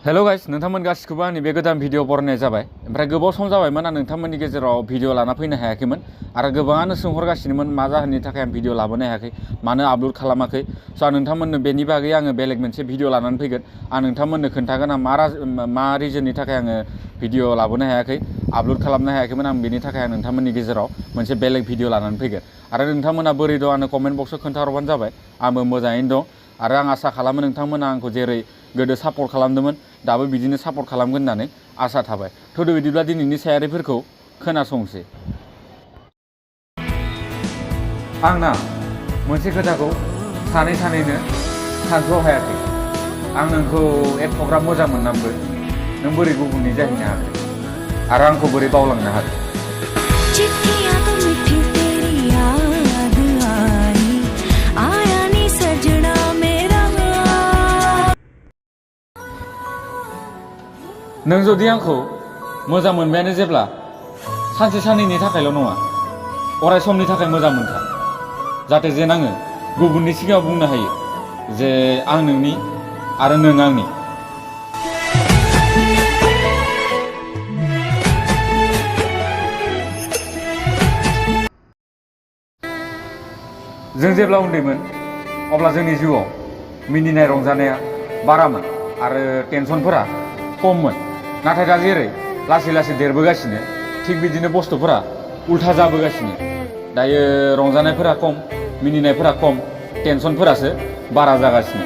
Hello guys नोंथांमोन गासिखौबो आंनि बे गोदान भिडिअ बरायनाय जाबाय। ओमफ्राय गोबाव सम जाबायमोन आं नोंथांमोननि गेजेराव भिडिअ लाना फैनो हायाखैमोन आरो गोबाङानो सोंहरगासिनोमोन मा जाहोननि थाखाय आं भिडिअ लाबोनो हायाखै, मानो आपल'ड खालामाखै। स' आं नोंथांमोननो बेनि बागै आङो बेलेग मोनसे भिडिअ लानानै फैगोन। आं नोंथांमोननो खोन्थागोन आं मा रिजननि थाखाय आङो भिडिअ लाबोनो हायाखै, आपल'ड खालामनो हायाखैमोन। आं बेनि थाखाय आं नोंथांमोननि गेजेराव मोनसे बेलेग भिडिअ लानानै फैगोन आरो नोंथांमोना बोरै दं आंनो कमेन्ट बक्सआव खोन्थाहरबानो जाबाय। आंबो मोजाङैनो दं आरो आं आसा खालामो नोंथांमोना आंखौ जेरै गोदो सापर्ट खालामदोंमोन दाबो बिदिनो सापर्ट खालामगोन होननानै आसा थाबाय। थौदो बिदिब्ला दिनैनि सायारिफोरखौ खोनासंसै। आंना मोनसे खोथाखौ सानैनो सानथ्र' हायाखै। आं नोंखौ एफाग्राब मोजां मोननानैबो नों बोरै गुबुननि जाहैनो हाखो आरो आंखौ बोरै बावलांनो हाखो। नों जुदि आंखौ मोजां मोनबायानो जेब्ला सानसे साननैनि थाखायल' नङा अराय समनि थाखाय मोजां मोनखा, जाहाथे जेन आङो गुबुननि सिगाङाव बुंनो हायो जे आं नोंनि आरो नों आंनि। जों जेब्ला उन्दैमोन अब्ला जोंनि जिउआव मिनिनाय रंजानाया बारामोन आरो टेनसनफोरा खममोन। नाथाय दा जेरै लासै लासै देरबोगासिनो थिग बिदिनो बुस्थुफोरा उल्था जाबोगासिनो। दायो रंजानायफोरा खम, मिनिनायफोरा खम, टेनसनफोरासो बारा जागासिनो।